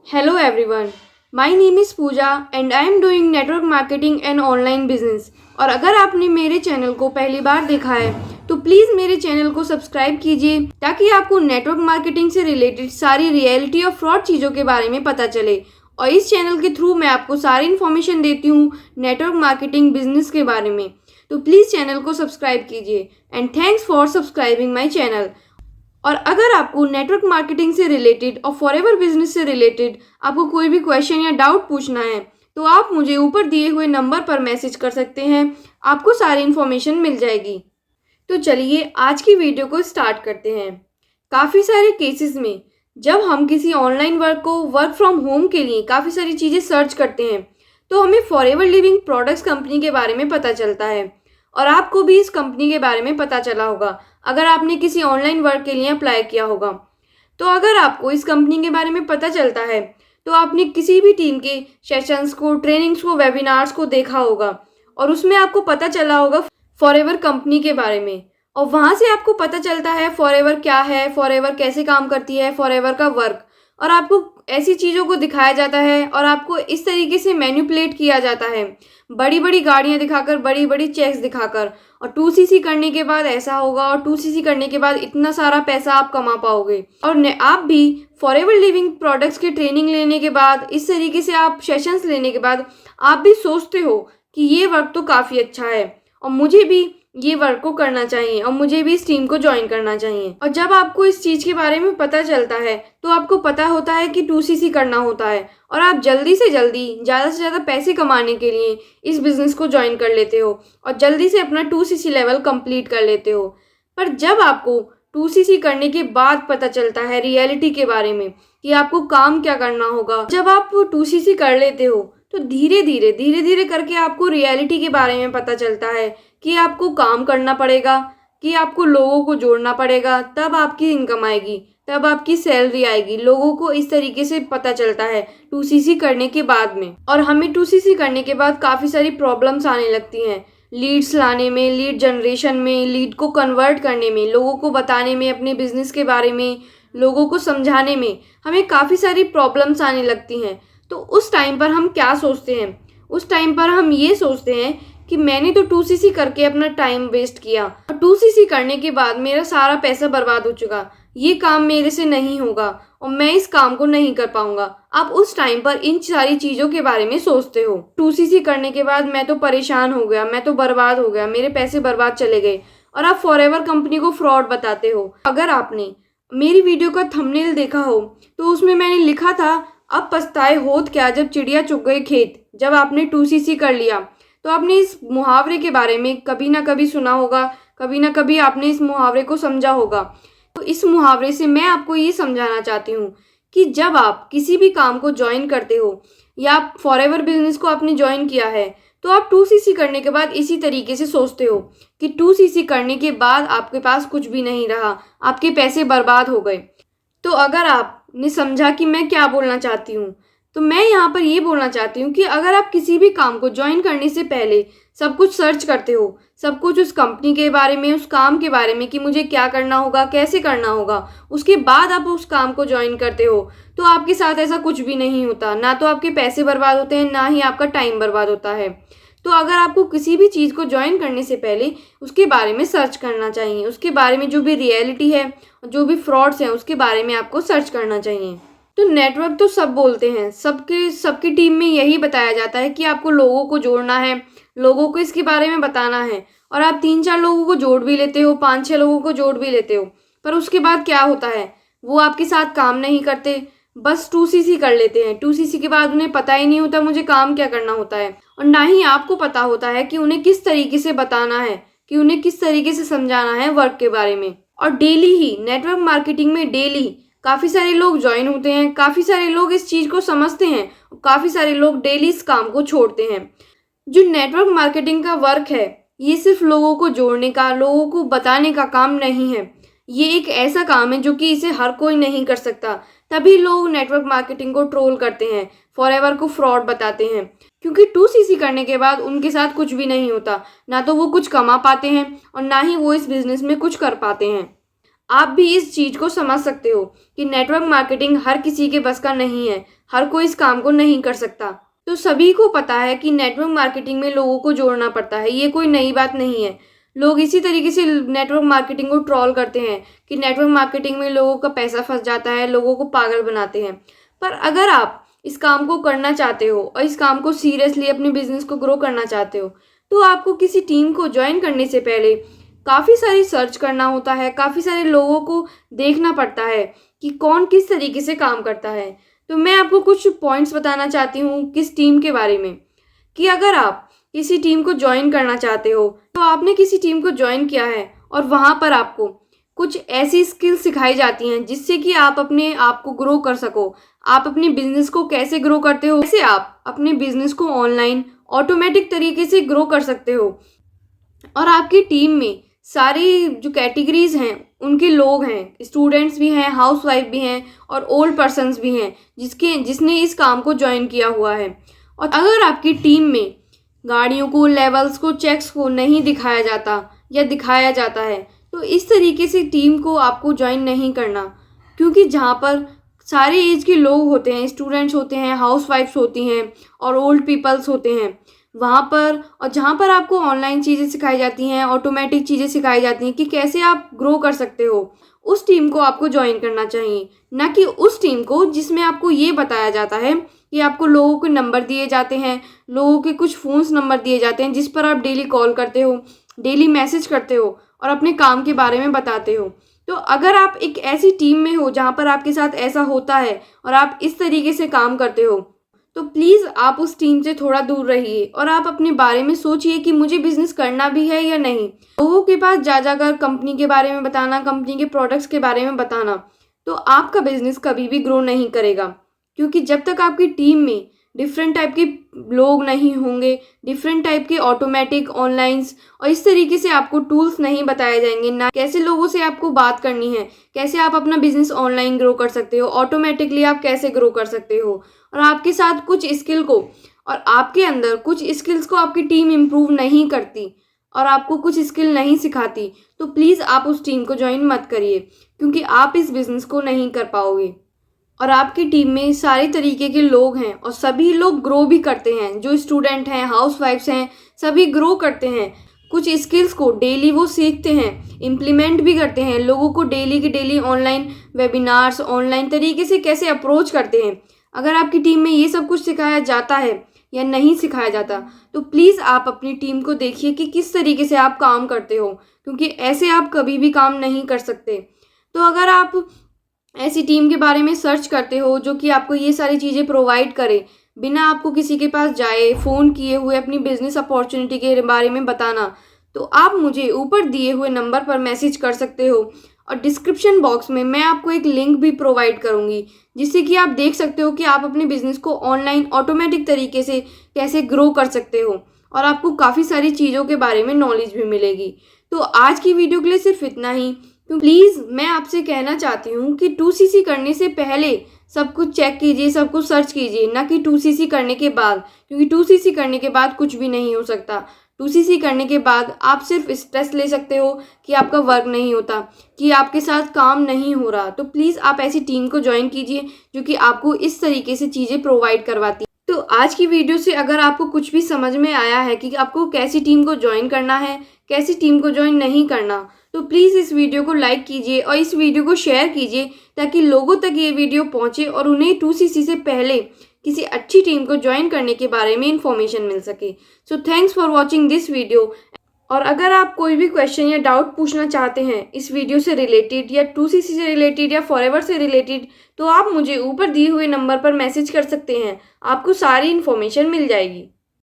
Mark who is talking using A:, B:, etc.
A: Hello everyone, my name is Pooja and I am doing network marketing and online business। और अगर आपने मेरे channel को पहली बार देखा है तो प्लीज़ मेरे चैनल को सब्सक्राइब कीजिए ताकि आपको नेटवर्क मार्केटिंग से रिलेटेड सारी रियलिटी और फ्रॉड चीज़ों के बारे में पता चले। और इस चैनल के थ्रू मैं आपको सारी इन्फॉर्मेशन देती हूँ नेटवर्क मार्केटिंग बिजनेस के बारे में। तो प्लीज़ चैनल को सब्सक्राइब कीजिए and thanks for subscribing my channel. और अगर आपको नेटवर्क मार्केटिंग से रिलेटेड और फॉरएवर बिजनेस से रिलेटेड आपको कोई भी क्वेश्चन या डाउट पूछना है तो आप मुझे ऊपर दिए हुए नंबर पर मैसेज कर सकते हैं, आपको सारी इन्फॉर्मेशन मिल जाएगी। तो चलिए आज की वीडियो को स्टार्ट करते हैं। काफ़ी सारे केसेस में जब हम किसी ऑनलाइन वर्क को वर्क फ्रॉम होम के लिए काफ़ी सारी चीज़ें सर्च करते हैं तो हमें फॉरएवर लिविंग प्रोडक्ट्स कंपनी के बारे में पता चलता है। और आपको भी इस कंपनी के बारे में पता चला होगा अगर आपने किसी ऑनलाइन वर्क के लिए अप्लाई किया होगा। तो अगर आपको इस कंपनी के बारे में पता चलता है तो आपने किसी भी टीम के सेशंस को, ट्रेनिंग्स को, वेबिनार्स को देखा होगा और उसमें आपको पता चला होगा फॉरएवर कंपनी के बारे में। और वहाँ से आपको पता चलता है फॉरएवर क्या है, फॉरएवर कैसे काम करती है, फॉरएवर का वर्क। और आपको ऐसी चीज़ों को दिखाया जाता है और आपको इस तरीके से मैनिपुलेट किया जाता है, बड़ी बड़ी गाड़ियाँ दिखाकर, बड़ी बड़ी चेक्स दिखाकर। और 2cc करने के बाद ऐसा होगा और 2cc करने के बाद इतना सारा पैसा आप कमा पाओगे। और आप भी फॉरएवर लिविंग प्रोडक्ट्स की ट्रेनिंग लेने के बाद, इस तरीके से आप सेशंस लेने के बाद आप भी सोचते हो कि ये वर्क तो काफ़ी अच्छा है और मुझे भी ये वर्क को करना चाहिए और मुझे भी इस टीम को ज्वाइन करना चाहिए। और जब आपको इस चीज़ के बारे में पता चलता है तो आपको पता होता है कि 2cc करना होता है और आप जल्दी से जल्दी ज़्यादा से ज़्यादा पैसे कमाने के लिए इस बिज़नेस को ज्वाइन कर लेते हो और जल्दी से अपना 2cc लेवल कंप्लीट कर लेते हो। पर जब आपको 2cc करने के बाद पता चलता है रियलिटी के बारे में कि आपको काम क्या करना होगा, जब आप 2cc कर लेते हो तो धीरे धीरे करके आपको रियलिटी के बारे में पता चलता है कि आपको काम करना पड़ेगा, कि आपको लोगों को जोड़ना पड़ेगा, तब आपकी इनकम आएगी, तब आपकी सैलरी आएगी। लोगों को इस तरीके से पता चलता है 2cc करने के बाद में। और हमें 2cc करने के बाद काफ़ी सारी प्रॉब्लम्स आने लगती हैं, लीड्स लाने में, लीड जनरेशन में, लीड को कन्वर्ट करने में, लोगों को बताने में, अपने बिजनेस के बारे में लोगों को समझाने में हमें काफ़ी सारी प्रॉब्लम्स आने लगती हैं। तो उस टाइम पर हम क्या सोचते हैं? उस टाइम पर हम ये सोचते हैं कि मैंने तो 2cc करके अपना टाइम वेस्ट किया और 2cc करने के बाद मेरा सारा पैसा बर्बाद हो चुका, ये काम मेरे से नहीं होगा और मैं इस काम को नहीं कर पाऊंगा। आप उस टाइम पर इन सारी चीज़ों के बारे में सोचते हो। 2cc करने के बाद मैं तो परेशान हो गया, मैं तो बर्बाद हो गया, मेरे पैसे बर्बाद चले गए और आप फॉरएवर कंपनी को फ्रॉड बताते हो। अगर आपने मेरी वीडियो का थंबनेल देखा हो तो उसमें मैंने लिखा था, अब पछताए होत क्या जब चिड़िया चुग गए खेत। जब आपने 2cc कर लिया तो आपने इस मुहावरे के बारे में कभी ना कभी सुना होगा, कभी ना कभी आपने इस मुहावरे को समझा होगा। तो इस मुहावरे से मैं आपको ये समझाना चाहती हूँ कि जब आप किसी भी काम को ज्वाइन करते हो या आप फॉरएवर बिजनेस को आपने ज्वाइन किया है तो आप 2cc करने के बाद इसी तरीके से सोचते हो कि 2cc करने के बाद आपके पास कुछ भी नहीं रहा, आपके पैसे बर्बाद हो गए। तो अगर आपने समझा कि मैं क्या बोलना चाहती हूँ तो मैं यहाँ पर ये बोलना चाहती हूँ कि अगर आप किसी भी काम को ज्वाइन करने से पहले सब कुछ सर्च करते हो, सब कुछ उस कंपनी के बारे में, उस काम के बारे में कि मुझे क्या करना होगा, कैसे करना होगा, उसके बाद आप उस काम को ज्वाइन करते हो तो आपके साथ ऐसा कुछ भी नहीं होता। ना तो आपके पैसे बर्बाद होते हैं, ना ही आपका टाइम बर्बाद होता है। तो अगर आपको किसी भी चीज़ को ज्वाइन करने से पहले उसके बारे में सर्च करना चाहिए, उसके बारे में जो भी रियलिटी है, जो भी फ्रॉड्स हैं उसके बारे में आपको सर्च करना चाहिए। तो नेटवर्क तो सब बोलते हैं, सबकी टीम में यही बताया जाता है कि आपको लोगों को जोड़ना है, लोगों को इसके बारे में बताना है। और आप 3-4 लोगों को जोड़ भी लेते हो, 5-6 लोगों को जोड़ भी लेते हो, पर उसके बाद क्या होता है, वो आपके साथ काम नहीं करते, बस 2cc कर लेते हैं। 2cc के बाद उन्हें पता ही नहीं होता मुझे काम क्या करना होता है और ना ही आपको पता होता है कि उन्हें किस तरीके से बताना है, कि उन्हें किस तरीके से समझाना है वर्क के बारे में। और डेली ही नेटवर्क मार्केटिंग में डेली काफ़ी सारे लोग ज्वाइन होते हैं, काफ़ी सारे लोग इस चीज़ को समझते हैं और काफ़ी सारे लोग डेली इस काम को छोड़ते हैं। जो नेटवर्क मार्केटिंग का वर्क है ये सिर्फ लोगों को जोड़ने का, लोगों को बताने का काम नहीं है। ये एक ऐसा काम है जो कि इसे हर कोई नहीं कर सकता। तभी लोग नेटवर्क मार्केटिंग को ट्रोल करते हैं, फॉरएवर को फ्रॉड बताते हैं, क्योंकि 2cc करने के बाद उनके साथ कुछ भी नहीं होता। ना तो वो कुछ कमा पाते हैं और ना ही वो इस बिज़नेस में कुछ कर पाते हैं। आप भी इस चीज़ को समझ सकते हो कि नेटवर्क मार्केटिंग हर किसी के बस का नहीं है, हर कोई इस काम को नहीं कर सकता। तो सभी को पता है कि नेटवर्क मार्केटिंग में लोगों को जोड़ना पड़ता है, ये कोई नई बात नहीं है। लोग इसी तरीके से नेटवर्क मार्केटिंग को ट्रोल करते हैं कि नेटवर्क मार्केटिंग में लोगों का पैसा फंस जाता है, लोगों को पागल बनाते हैं। पर अगर आप इस काम को करना चाहते हो और इस काम को सीरियसली अपने बिजनेस को ग्रो करना चाहते हो, तो आपको किसी टीम को ज्वाइन करने से पहले काफ़ी सारी सर्च करना होता है, काफ़ी सारे लोगों को देखना पड़ता है कि कौन किस तरीके से काम करता है। तो मैं आपको कुछ पॉइंट्स बताना चाहती हूँ किस टीम के बारे में, कि अगर आप किसी टीम को ज्वाइन करना चाहते हो तो आपने किसी टीम को ज्वाइन किया है और वहाँ पर आपको कुछ ऐसी स्किल्स सिखाई जाती हैं जिससे कि आप अपने आप को ग्रो कर सको। आप अपने बिजनेस को कैसे ग्रो करते हो, कैसे आप अपने बिजनेस को ऑनलाइन ऑटोमेटिक तरीके से ग्रो कर सकते हो। और आपकी टीम में सारी जो कैटेगरीज हैं उनके लोग हैं, स्टूडेंट्स भी हैं, हाउसवाइफ भी हैं और ओल्ड पर्सन्स भी हैं जिसने इस काम को ज्वाइन किया हुआ है। और अगर आपकी टीम में गाड़ियों को, लेवल्स को, चेक्स को नहीं दिखाया जाता या दिखाया जाता है, तो इस तरीके से टीम को आपको ज्वाइन नहीं करना, क्योंकि जहाँ पर सारे एज के लोग होते हैं, स्टूडेंट्स होते हैं, हाउसवाइफ्स होती हैं और ओल्ड पीपल्स होते हैं वहाँ पर, और जहाँ पर आपको ऑनलाइन चीज़ें सिखाई जाती हैं, ऑटोमेटिक चीज़ें सिखाई जाती हैं कि कैसे आप ग्रो कर सकते हो, उस टीम को आपको ज्वाइन करना चाहिए। ना कि उस टीम को जिसमें आपको ये बताया जाता है कि आपको लोगों के नंबर दिए जाते हैं, लोगों के कुछ फ़ोन्स नंबर दिए जाते हैं जिस पर आप डेली कॉल करते हो, डेली मैसेज करते हो और अपने काम के बारे में बताते हो। तो अगर आप एक ऐसी टीम में हो जहाँ पर आपके साथ ऐसा होता है और आप इस तरीके से काम करते हो, तो प्लीज़ आप उस टीम से थोड़ा दूर रहिए और आप अपने बारे में सोचिए कि मुझे बिजनेस करना भी है या नहीं। लोगों के पास जा जाकर कंपनी के बारे में बताना, कंपनी के प्रोडक्ट्स के बारे में बताना, तो आपका बिजनेस कभी भी ग्रो नहीं करेगा। क्योंकि जब तक आपकी टीम में डिफरेंट टाइप के लोग नहीं होंगे, डिफरेंट टाइप के ऑटोमेटिक ऑनलाइंस और इस तरीके से आपको टूल्स नहीं बताए जाएंगे, ना कैसे लोगों से आपको बात करनी है, कैसे आप अपना बिजनेस ऑनलाइन ग्रो कर सकते हो, ऑटोमेटिकली आप कैसे ग्रो कर सकते हो, और आपके साथ कुछ स्किल को और आपके अंदर कुछ स्किल्स को आपकी टीम इम्प्रूव नहीं करती और आपको कुछ स्किल नहीं सिखाती, तो प्लीज़ आप उस टीम को ज्वाइन मत करिए, क्योंकि आप इस बिज़नेस को नहीं कर पाओगे। और आपकी टीम में सारे तरीके के लोग हैं और सभी लोग ग्रो भी करते हैं, जो स्टूडेंट हैं, हाउसवाइफ्स हैं, सभी ग्रो करते हैं। कुछ स्किल्स को डेली वो सीखते हैं, इम्प्लीमेंट भी करते हैं, लोगों को डेली के डेली ऑनलाइन वेबिनार्स, ऑनलाइन तरीके से कैसे अप्रोच करते हैं। अगर आपकी टीम में ये सब कुछ सिखाया जाता है या नहीं सिखाया जाता, तो प्लीज़ आप अपनी टीम को देखिए कि किस तरीके से आप काम करते हो, क्योंकि ऐसे आप कभी भी काम नहीं कर सकते। तो अगर आप ऐसी टीम के बारे में सर्च करते हो जो कि आपको ये सारी चीज़ें प्रोवाइड करे, बिना आपको किसी के पास जाए, फ़ोन किए हुए अपनी बिजनेस अपॉर्चुनिटी के बारे में बताना, तो आप मुझे ऊपर दिए हुए नंबर पर मैसेज कर सकते हो और डिस्क्रिप्शन बॉक्स में मैं आपको एक लिंक भी प्रोवाइड करूँगी, जिससे कि आप देख सकते हो कि आप अपने बिजनेस को ऑनलाइन ऑटोमेटिक तरीके से कैसे ग्रो कर सकते हो और आपको काफ़ी सारी चीज़ों के बारे में नॉलेज भी मिलेगी। तो आज की वीडियो के लिए सिर्फ इतना ही। तो प्लीज़ मैं आपसे कहना चाहती हूँ कि 2CC करने से पहले सब कुछ चेक कीजिए, सब कुछ सर्च कीजिए, ना कि 2CC करने के बाद, क्योंकि 2CC करने के बाद कुछ भी नहीं हो सकता। 2CC करने के बाद आप सिर्फ स्ट्रेस ले सकते हो कि आपका वर्क नहीं होता, कि आपके साथ काम नहीं हो रहा। तो प्लीज़ आप ऐसी टीम को ज्वाइन कीजिए जो कि आपको इस तरीके से चीज़ें प्रोवाइड करवाती है। तो आज की वीडियो से अगर आपको कुछ भी समझ में आया है कि आपको कैसी टीम को ज्वाइन करना है, कैसी टीम को ज्वाइन नहीं करना, तो प्लीज़ इस वीडियो को लाइक कीजिए और इस वीडियो को शेयर कीजिए ताकि लोगों तक ये वीडियो पहुंचे और उन्हें 2CC से पहले किसी अच्छी टीम को ज्वाइन करने के बारे में इंफॉर्मेशन मिल सके। So thanks for watching this video. और अगर आप कोई भी क्वेश्चन या डाउट पूछना चाहते हैं इस वीडियो से रिलेटेड या 2CC से रिलेटेड या फॉरएवर से रिलेटेड, तो आप मुझे ऊपर दिए हुए नंबर पर मैसेज कर सकते हैं, आपको सारी इन्फॉर्मेशन मिल जाएगी।